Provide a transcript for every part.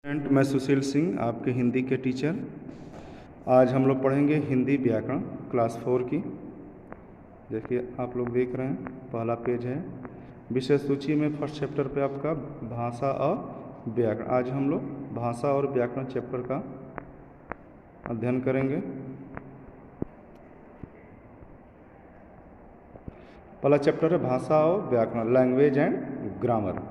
मैं सुशील सिंह, आपके हिंदी के टीचर। आज हम लोग पढ़ेंगे हिंदी व्याकरण क्लास 4 की। देखिए आप लोग देख रहे हैं, पहला पेज है विषय सूची में फर्स्ट चैप्टर पे आपका भाषा और व्याकरण। आज हम लोग भाषा और व्याकरण चैप्टर का अध्ययन करेंगे। पहला चैप्टर है भाषा और व्याकरण, लैंग्वेज एंड ग्रामर।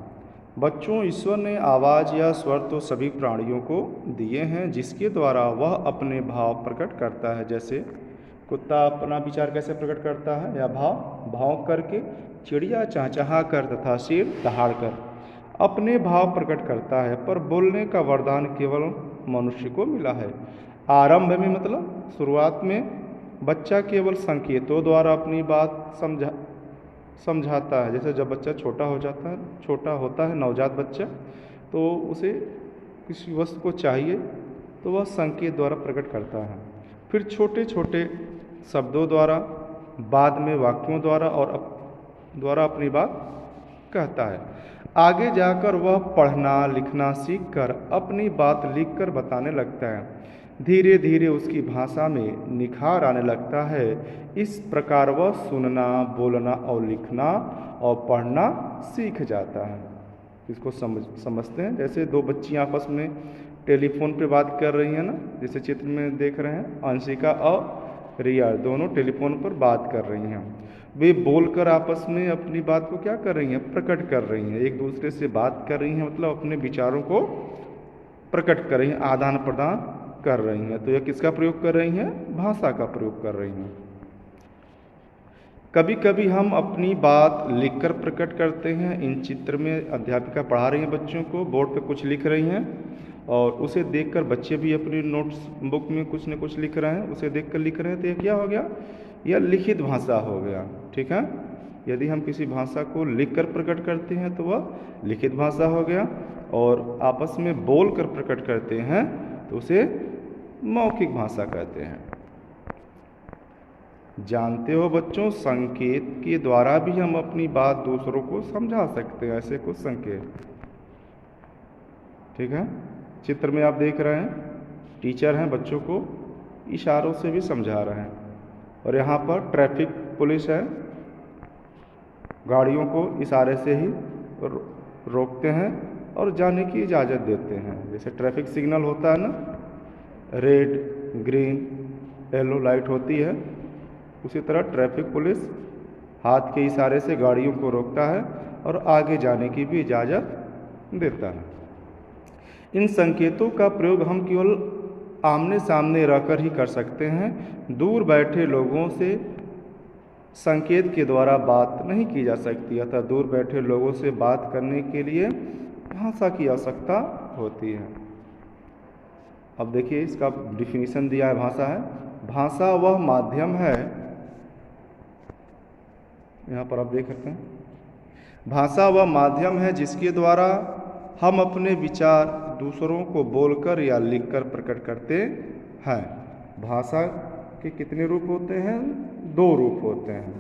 बच्चों, ईश्वर ने आवाज़ या स्वर तो सभी प्राणियों को दिए हैं, जिसके द्वारा वह अपने भाव प्रकट करता है। जैसे कुत्ता अपना विचार कैसे प्रकट करता है, या भाव करके, चिड़िया चहचहा कर तथा शेर दहाड़ कर अपने भाव प्रकट करता है। पर बोलने का वरदान केवल मनुष्य को मिला है। आरंभ में मतलब शुरुआत में बच्चा केवल संकेतों द्वारा अपनी बात समझाता है। जैसे जब बच्चा छोटा होता है नवजात बच्चा, तो उसे किसी वस्तु को चाहिए तो वह संकेत द्वारा प्रकट करता है। फिर छोटे छोटे शब्दों द्वारा, बाद में वाक्यों द्वारा अपनी बात कहता है। आगे जाकर वह पढ़ना लिखना सीखकर अपनी बात लिखकर बताने लगता है। धीरे धीरे उसकी भाषा में निखार आने लगता है। इस प्रकार वह सुनना, बोलना और लिखना और पढ़ना सीख जाता है। इसको समझते हैं। जैसे दो बच्चियां आपस में टेलीफोन पे बात कर रही हैं ना, जैसे चित्र में देख रहे हैं, अंशिका और रिया दोनों टेलीफोन पर बात कर रही हैं। वे बोलकर आपस में अपनी बात को क्या कर रही हैं, प्रकट कर रही हैं। एक दूसरे से बात कर रही हैं, मतलब अपने विचारों को प्रकट कर रही हैं, आदान प्रदान कर रही हैं। तो यह किसका प्रयोग कर रही हैं, भाषा का प्रयोग कर रही हैं। कभी कभी हम अपनी बात लिखकर प्रकट करते हैं। इन चित्र में अध्यापिका पढ़ा रही हैं बच्चों को, बोर्ड पे कुछ लिख रही हैं और उसे देखकर बच्चे भी अपनी नोट्स बुक में कुछ न कुछ लिख रहे हैं। उसे देखकर लिख रहे हैं, तो यह क्या हो गया, यह लिखित भाषा हो गया। ठीक है, यदि हम किसी भाषा को लिखकर प्रकट करते हैं तो वह लिखित भाषा हो गया, और आपस में बोल कर प्रकट करते हैं तो उसे मौखिक भाषा कहते हैं। जानते हो बच्चों, संकेत के द्वारा भी हम अपनी बात दूसरों को समझा सकते हैं। ऐसे कुछ संकेत, ठीक है। चित्र में आप देख रहे हैं, टीचर हैं, बच्चों को इशारों से भी समझा रहे हैं। और यहाँ पर ट्रैफिक पुलिस है, गाड़ियों को इशारे से ही रोकते हैं और जाने की इजाज़त देते हैं। जैसे ट्रैफिक सिग्नल होता है ना, रेड, ग्रीन, येलो लाइट होती है, उसी तरह ट्रैफिक पुलिस हाथ के इशारे से गाड़ियों को रोकता है और आगे जाने की भी इजाज़त देता है। इन संकेतों का प्रयोग हम केवल आमने सामने रहकर ही कर सकते हैं। दूर बैठे लोगों से संकेत के द्वारा बात नहीं की जा सकती, अतः दूर बैठे लोगों से बात करने के लिए भाषा की आवश्यकता होती है। अब देखिए, इसका डिफिनीशन दिया है। भाषा है, भाषा वह माध्यम है, यहाँ पर आप देख सकते हैं, भाषा वह माध्यम है जिसके द्वारा हम अपने विचार दूसरों को बोलकर या लिखकर प्रकट करते हैं। भाषा के कितने रूप होते हैं, 2 रूप होते हैं।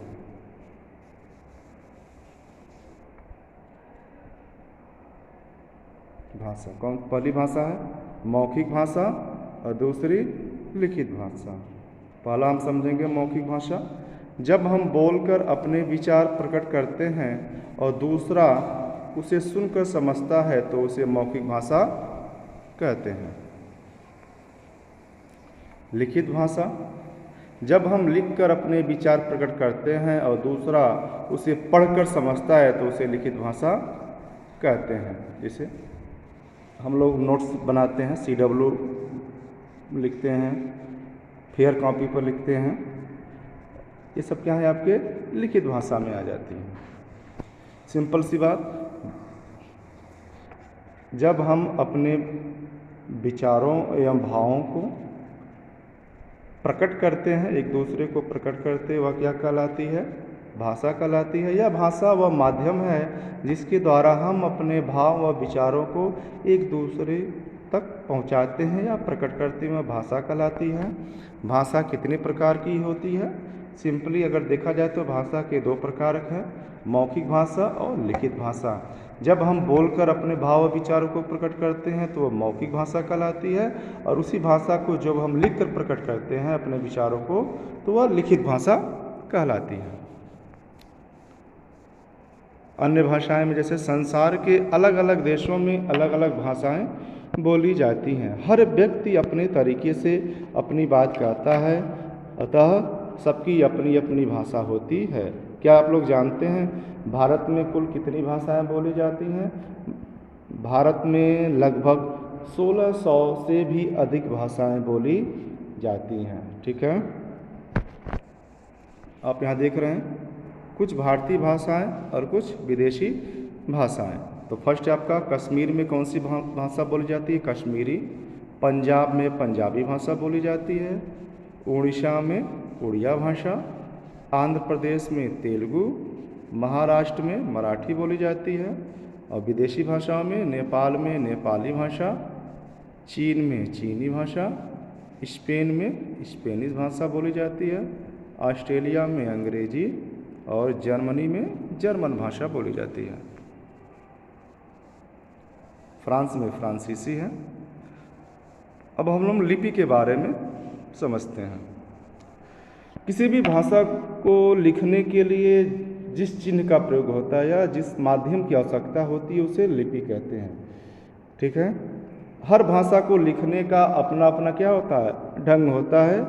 भाषा कौन, पहली भाषा है मौखिक भाषा और दूसरी लिखित भाषा। पहला हम समझेंगे मौखिक भाषा। जब हम बोलकर अपने विचार प्रकट करते हैं और दूसरा उसे सुनकर समझता है तो उसे मौखिक भाषा कहते हैं। लिखित भाषा, जब हम लिखकर अपने विचार प्रकट करते हैं और दूसरा उसे पढ़कर समझता है तो उसे लिखित भाषा कहते हैं। जैसे हम लोग नोट्स बनाते हैं, CW लिखते हैं, फेयर कॉपी पर लिखते हैं, ये सब क्या है, आपके लिखित भाषा में आ जाती है। सिंपल सी बात, जब हम अपने विचारों एवं भावों को प्रकट करते हैं, एक दूसरे को प्रकट करते हैं, वह क्या कहलाती है, भाषा कहलाती है। यह भाषा वह माध्यम है जिसके द्वारा हम अपने भाव व विचारों को एक दूसरे तक पहुंचाते हैं या प्रकट करते हैं, वह भाषा कहलाती है। भाषा कितने प्रकार की होती है, सिंपली अगर देखा जाए तो भाषा के 2 प्रकार हैं, मौखिक भाषा और लिखित भाषा। जब हम बोलकर अपने भाव और विचारों को प्रकट करते हैं तो वह मौखिक भाषा कहलाती है, और उसी भाषा को जब हम लिखकर प्रकट करते हैं अपने विचारों को तो वह लिखित भाषा कहलाती है। अन्य भाषाएं में जैसे संसार के अलग अलग देशों में अलग अलग भाषाएं बोली जाती हैं। हर व्यक्ति अपने तरीके से अपनी बात कहता है, अतः सबकी अपनी अपनी भाषा होती है। क्या आप लोग जानते हैं भारत में कुल कितनी भाषाएं बोली जाती हैं? भारत में लगभग 1600 से भी अधिक भाषाएं बोली जाती हैं। ठीक है, आप यहाँ देख रहे हैं कुछ भारतीय भाषाएं और कुछ विदेशी भाषाएं। तो फर्स्ट आपका कश्मीर में कौन सी भाषा बोली जाती है? कश्मीरी। पंजाब में पंजाबी भाषा बोली जाती है। उड़ीसा में उड़िया भाषा। आंध्र प्रदेश में तेलुगु। महाराष्ट्र में मराठी बोली जाती है। और विदेशी भाषाओं में नेपाल में नेपाली भाषा, चीन में चीनी भाषा, स्पेन में स्पेनिश भाषा बोली जाती है, ऑस्ट्रेलिया में अंग्रेजी और जर्मनी में जर्मन भाषा बोली जाती है। फ्रांस में फ्रांसीसी है। अब हम लोग लिपि के बारे में समझते हैं। किसी भी भाषा को लिखने के लिए जिस चिन्ह का प्रयोग होता है या जिस माध्यम की आवश्यकता होती है उसे लिपि कहते हैं। ठीक है, हर भाषा को लिखने का अपना अपना क्या होता है? ढंग होता है।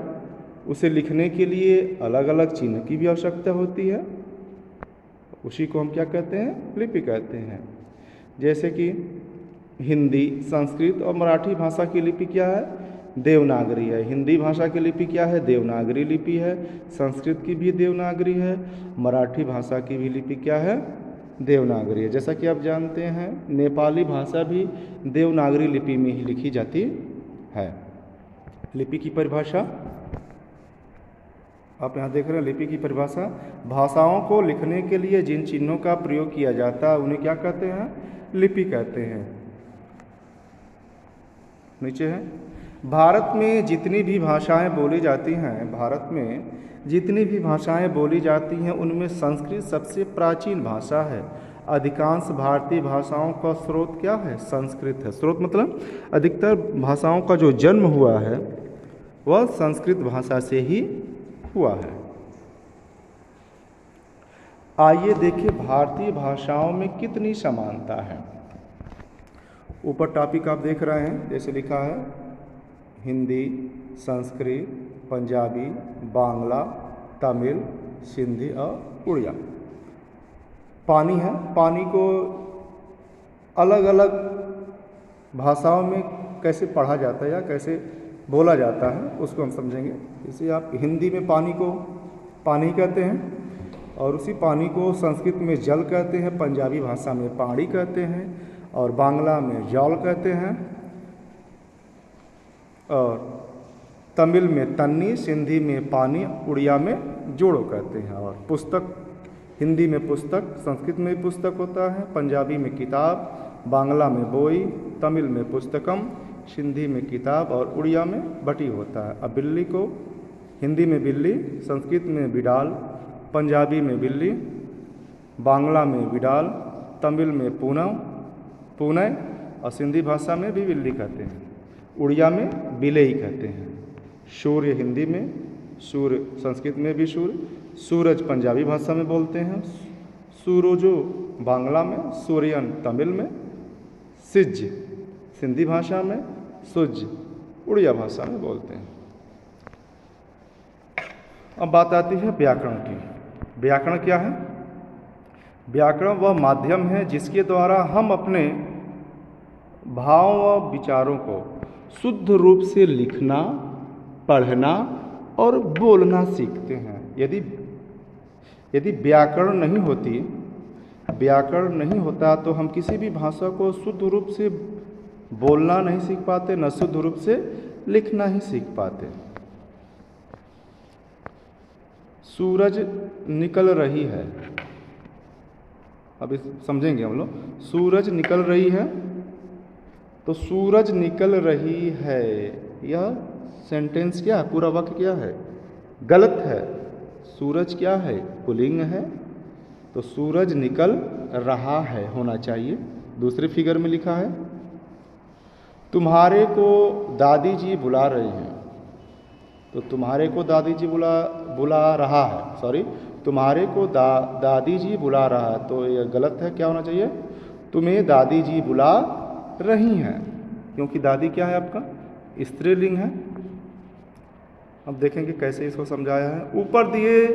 उसे लिखने के लिए अलग अलग चिन्ह की भी आवश्यकता होती है, उसी को हम क्या कहते हैं? लिपि कहते हैं। जैसे कि हिंदी, संस्कृत और मराठी भाषा की लिपि क्या है? देवनागरी है। हिंदी भाषा की लिपि क्या है? देवनागरी लिपि है। संस्कृत की भी देवनागरी है। मराठी भाषा की भी लिपि क्या है? देवनागरी है। जैसा कि आप जानते हैं नेपाली भाषा भी देवनागरी लिपि में ही लिखी जाती है। लिपि की परिभाषा आप यहाँ देख रहे हैं। लिपि की परिभाषा, भाषाओं को लिखने के लिए जिन चिन्हों का प्रयोग किया जाता है उन्हें क्या कहते हैं? लिपि कहते हैं। नीचे है, भारत में जितनी भी भाषाएं बोली जाती हैं, भारत में जितनी भी भाषाएं बोली जाती हैं उनमें संस्कृत सबसे प्राचीन भाषा है। अधिकांश भारतीय भाषाओं का स्रोत क्या है? संस्कृत है। स्रोत मतलब अधिकतर भाषाओं का जो जन्म हुआ है वह संस्कृत भाषा से ही हुआ है। आइए देखिए भारतीय भाषाओं में कितनी समानता है। ऊपर टॉपिक आप देख रहे हैं, जैसे लिखा है हिंदी, संस्कृत, पंजाबी, बांग्ला, तमिल, सिंधी और उड़िया। पानी है, पानी को अलग अलग भाषाओं में कैसे पढ़ा जाता है या कैसे बोला जाता है उसको हम समझेंगे। जैसे आप हिंदी में पानी को पानी कहते हैं और उसी पानी को संस्कृत में जल कहते हैं, पंजाबी भाषा में पानी कहते हैं और बांग्ला में जल कहते हैं और तमिल में तन्नी, सिंधी में पानी, उड़िया में जोड़ो कहते हैं। और पुस्तक, हिंदी में पुस्तक, संस्कृत में पुस्तक होता है, पंजाबी में किताब, बांग्ला में बोई, तमिल में पुस्तकम, सिंधी में किताब और उड़िया में बटी होता है। अब बिल्ली को हिंदी में बिल्ली, संस्कृत में बिडाल, पंजाबी में बिल्ली, बांग्ला में बिडाल, तमिल में पूनय और सिंधी भाषा में भी बिल्ली कहते हैं। उड़िया में बिलेई कहते हैं। सूर्य हिंदी में, सूर्य संस्कृत में भी सूर्य, सूरज पंजाबी भाषा में बोलते हैं, सूरजो बांग्ला में, सूर्यन तमिल में, सिज सिंधी भाषा में, सुज उड़िया भाषा में बोलते हैं। अब बात आती है व्याकरण की। व्याकरण क्या है? व्याकरण वह माध्यम है जिसके द्वारा हम अपने भाव व विचारों को शुद्ध रूप से लिखना, पढ़ना और बोलना सीखते हैं। यदि व्याकरण नहीं होता तो हम किसी भी भाषा को शुद्ध रूप से बोलना नहीं सीख पाते, न शुद्ध रूप से लिखना ही सीख पाते। सूरज निकल रही है, अब समझेंगे हम लोग। सूरज निकल रही है, तो सूरज निकल रही है यह सेंटेंस क्या है? पूरा वाक्य क्या है? गलत है। सूरज क्या है? पुल्लिंग है, तो सूरज निकल रहा है होना चाहिए। दूसरे फिगर में लिखा है तुम्हारे को दादी जी बुला रही हैं, तो तुम्हारे को दादी जी बुला रहा है, सॉरी, तुम्हारे को दादी जी बुला रहा है, तो ये गलत है। क्या होना चाहिए? तुम्हें दादी जी बुला रही हैं, क्योंकि दादी क्या है आपका? स्त्रीलिंग है। अब देखेंगे कैसे इसको समझाया है। ऊपर दिए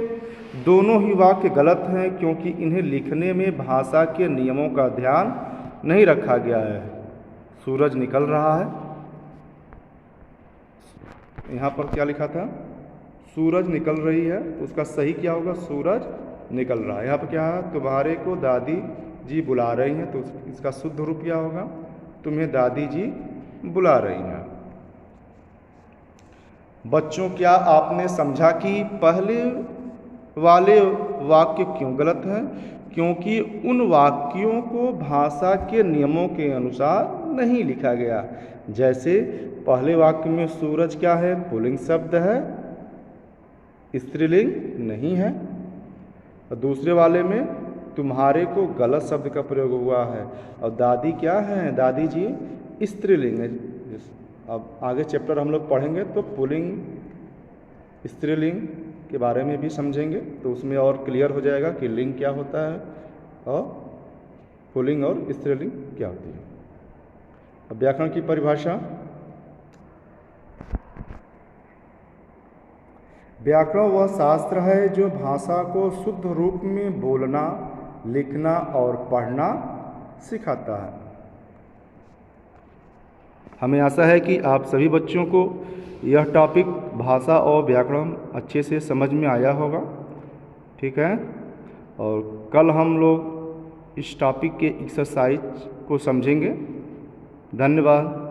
दोनों ही वाक्य गलत हैं क्योंकि इन्हें लिखने में भाषा के नियमों का ध्यान नहीं रखा गया है। सूरज निकल रहा है, यहाँ पर क्या लिखा था? सूरज निकल रही है, तो उसका सही क्या होगा? सूरज निकल रहा है। यहाँ पर क्या है? तुम्हारे को दादी जी बुला रही हैं, तो इसका शुद्ध रूप क्या होगा? तुम्हें दादी जी बुला रही हैं। बच्चों, क्या आपने समझा कि पहले वाले वाक्य क्यों गलत हैं? क्योंकि उन वाक्यों को भाषा के नियमों के अनुसार नहीं लिखा गया। जैसे पहले वाक्य में सूरज क्या है? पुल्लिंग शब्द है, स्त्रीलिंग नहीं है। और दूसरे वाले में तुम्हारे को गलत शब्द का प्रयोग हुआ है। और दादी क्या है? दादी जी स्त्रीलिंग है। अब आगे चैप्टर हम लोग पढ़ेंगे तो पुल्लिंग स्त्रीलिंग के बारे में भी समझेंगे, तो उसमें और क्लियर हो जाएगा कि लिंग क्या होता है और पुल्लिंग और स्त्रीलिंग क्या होती है। अब व्याकरण की परिभाषा। व्याकरण वह शास्त्र है जो भाषा को शुद्ध रूप में बोलना, लिखना और पढ़ना सिखाता है। हमें आशा है कि आप सभी बच्चों को यह टॉपिक भाषा और व्याकरण अच्छे से समझ में आया होगा। ठीक है, और कल हम लोग इस टॉपिक के एक्सरसाइज को समझेंगे। धन्यवाद।